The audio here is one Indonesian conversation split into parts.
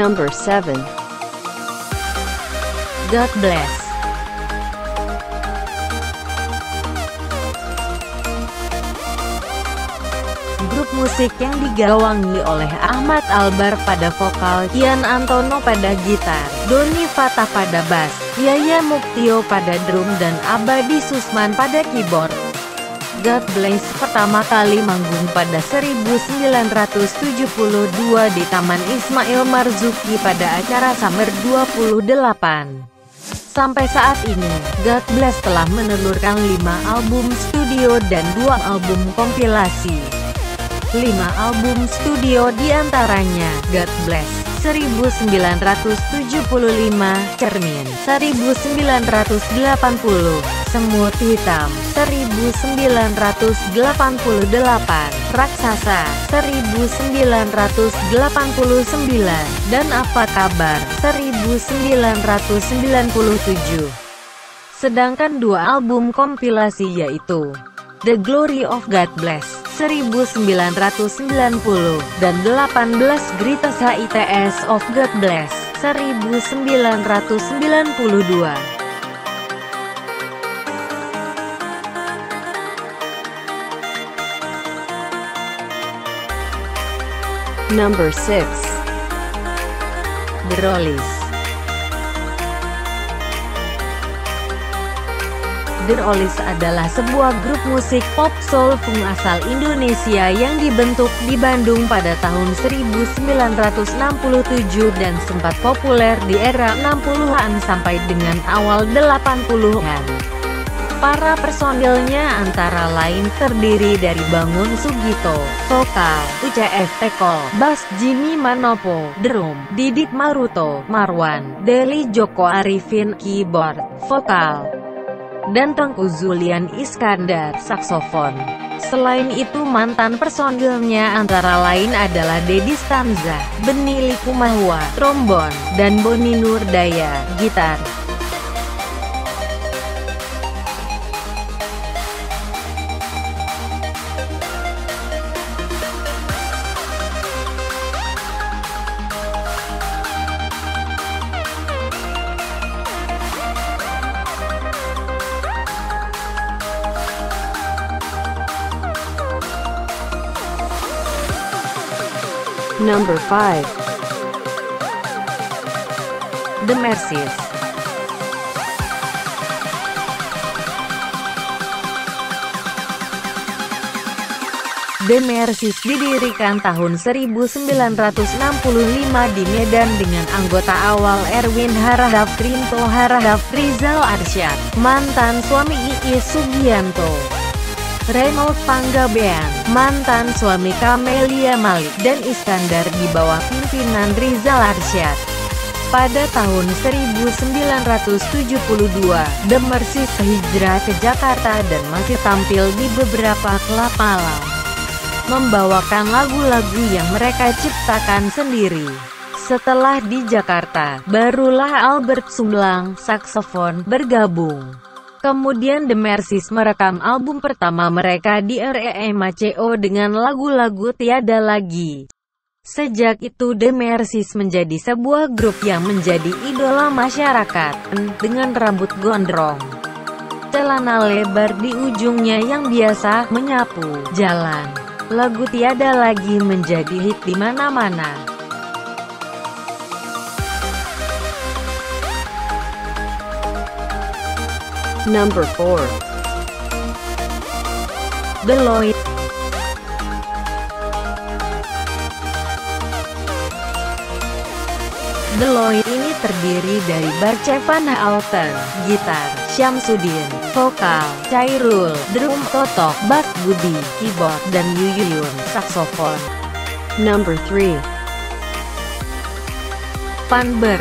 Number 7. God Bless. Grup musik yang digawangi oleh Ahmad Albar pada vokal, Ian Antono pada gitar, Doni Fatah pada bass, Yaya Muktio pada drum dan Abadi Susman pada keyboard. God Bless pertama kali manggung pada 1972 di Taman Ismail Marzuki pada acara Summer 28. Sampai saat ini, God Bless telah menelurkan 5 album studio dan 2 album kompilasi. 5 album studio diantaranya, God Bless 1975, Cermin 1980, Semut Hitam 1988, Raksasa 1989, dan Apa Kabar 1997. Sedangkan 2 album kompilasi yaitu The Glory of God Bless 1990 dan 18 Greatest Hits of God Bless 1992. Number 6. The Rollies. The Rollies adalah sebuah grup musik pop soul funk asal Indonesia yang dibentuk di Bandung pada tahun 1967 dan sempat populer di era 60-an sampai dengan awal 80-an. Para personilnya antara lain terdiri dari Bangun Sugito, vokal, UCF Tekol, bass Jimmy Manopo, drum, Didik Maruto, Marwan, Deli Joko Arifin, keyboard, vokal, dan Tengku Zulian Iskandar, saksofon. Selain itu mantan personilnya antara lain adalah Dedi Stanza, Beni Likumahua, trombon, dan Boni Nurdaya, gitar. Number 5. The Mercies. The Mercies didirikan tahun 1965 di Medan dengan anggota awal Erwin Harahap, Rinto Harahap, Rizal Arsyad, mantan suami Iis Sugianto, Reynold Panggabean, mantan suami Camelia Malik, dan Iskandar di bawah pimpinan Rizal Arsyad. Pada tahun 1972, The Mercies hijrah ke Jakarta dan masih tampil di beberapa klub malam, membawakan lagu-lagu yang mereka ciptakan sendiri. Setelah di Jakarta, barulah Albert Sumlang, saksofon, bergabung. Kemudian The Mercies merekam album pertama mereka di REMACO dengan lagu-lagu Tiada Lagi. Sejak itu The Mercies menjadi sebuah grup yang menjadi idola masyarakat, dengan rambut gondrong, celana lebar di ujungnya yang biasa menyapu jalan. Lagu Tiada Lagi menjadi hit di mana-mana. Number 4. The Lloyd. The Lloyd ini terdiri dari Barcevan Alter, gitar, Syamsuddin, vokal, Cairul, drum, Totok, bass Budi, keyboard, dan Yuyun, saksofon. Number 3. Panber.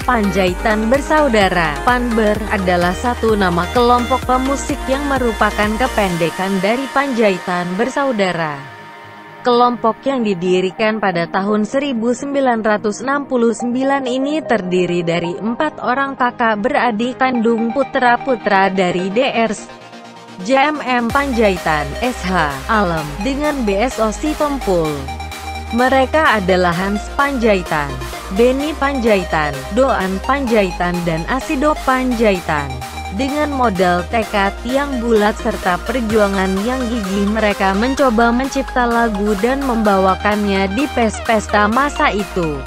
Panjaitan Bersaudara. Panber adalah satu nama kelompok pemusik yang merupakan kependekan dari Panjaitan Bersaudara. Kelompok yang didirikan pada tahun 1969 ini terdiri dari 4 orang kakak beradik kandung putra-putra dari Drs. JMM Panjaitan, SH, Alem, dengan BSO Sitompul. Mereka adalah Hans Panjaitan, Benny Panjaitan, Doan Panjaitan dan Asido Panjaitan. Dengan modal tekad yang bulat serta perjuangan yang gigih, mereka mencoba mencipta lagu dan membawakannya di pesta masa itu.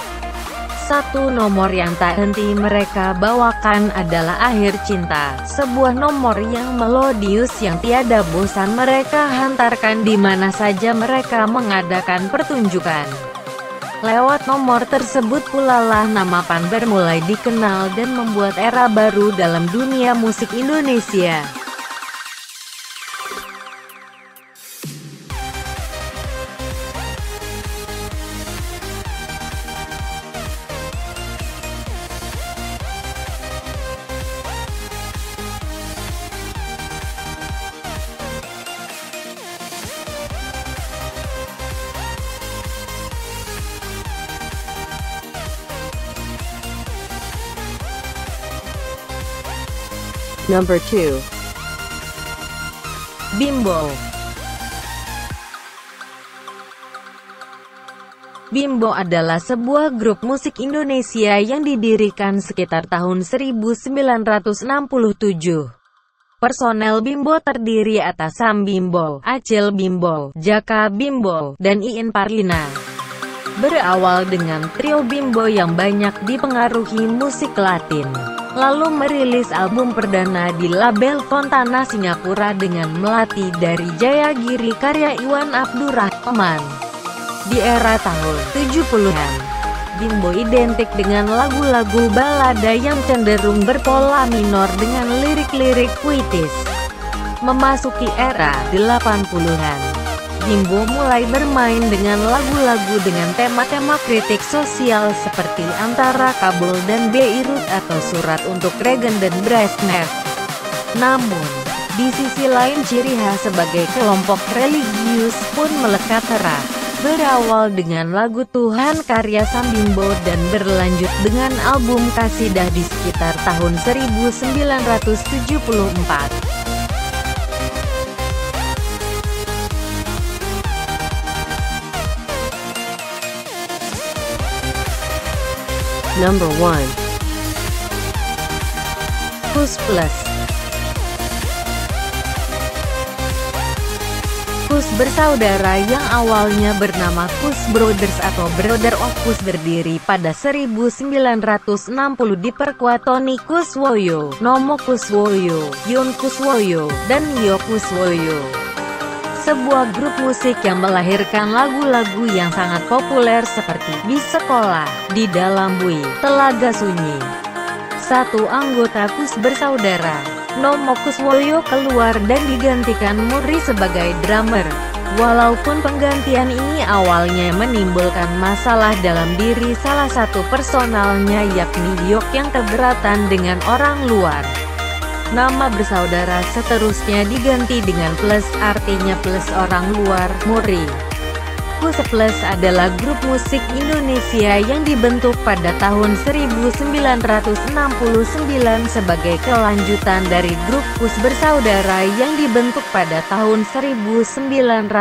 Satu nomor yang tak henti mereka bawakan adalah Akhir Cinta, sebuah nomor yang melodius yang tiada bosan mereka hantarkan di mana saja mereka mengadakan pertunjukan. Lewat nomor tersebut pula lah nama Panber mulai dikenal dan membuat era baru dalam dunia musik Indonesia. Number 2. Bimbo. Bimbo adalah sebuah grup musik Indonesia yang didirikan sekitar tahun 1967. Personel Bimbo terdiri atas Sam Bimbo, Acil Bimbo, Jaka Bimbo, dan Iin Parlina. Berawal dengan trio Bimbo yang banyak dipengaruhi musik Latin, lalu merilis album perdana di label Fontana Singapura dengan Melati dari Jayagiri karya Iwan Abdurrahman. Di era tahun 70-an, Bimbo identik dengan lagu-lagu balada yang cenderung berpola minor dengan lirik-lirik puitis. Memasuki era 80-an, Bimbo mulai bermain dengan lagu-lagu dengan tema-tema kritik sosial seperti Antara Kabul dan Beirut atau Surat untuk Reagan dan Brezhnev. Namun, di sisi lain ciri khas sebagai kelompok religius pun melekat erat. Berawal dengan lagu Tuhan karya Sam Bimbo dan berlanjut dengan album Kasidah di sekitar tahun 1974. Number 1. Kus Plus. Kus bersaudara yang awalnya bernama Kus Brothers atau Brother of Kus berdiri pada 1960 diperkuat Tony Kuswoyo, Nomo Kuswoyo, Yun Kuswoyo, dan Yo Kuswoyo. Sebuah grup musik yang melahirkan lagu-lagu yang sangat populer seperti Di Sekolah, Di Dalam Bui, Telaga Sunyi. Satu anggota Kus bersaudara, Nomo Kuswoyo, keluar dan digantikan Muri sebagai drummer. Walaupun penggantian ini awalnya menimbulkan masalah dalam diri salah satu personalnya yakni Yok yang keberatan dengan orang luar. Nama bersaudara seterusnya diganti dengan Plus, artinya plus orang luar, Muri. Kus Plus adalah grup musik Indonesia yang dibentuk pada tahun 1969 sebagai kelanjutan dari grup Kus bersaudara yang dibentuk pada tahun 1960.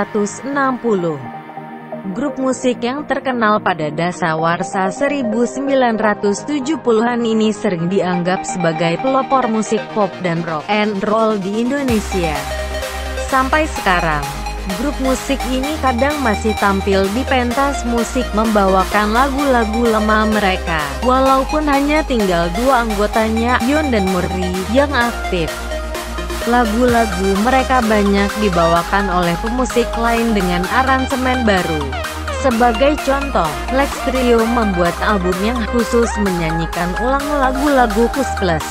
Grup musik yang terkenal pada dasawarsa 1970-an ini sering dianggap sebagai pelopor musik pop dan rock and roll di Indonesia. Sampai sekarang, grup musik ini kadang masih tampil di pentas musik membawakan lagu-lagu lama mereka, walaupun hanya tinggal dua anggotanya, Yon dan Muri, yang aktif. Lagu-lagu mereka banyak dibawakan oleh pemusik lain dengan aransemen baru. Sebagai contoh, Lex Trio membuat album yang khusus menyanyikan ulang lagu-lagu Kus Plus.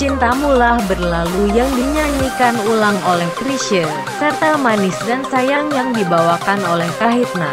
Cintamulah Berlalu yang dinyanyikan ulang oleh Chrisye, serta Manis dan Sayang yang dibawakan oleh Kahitna.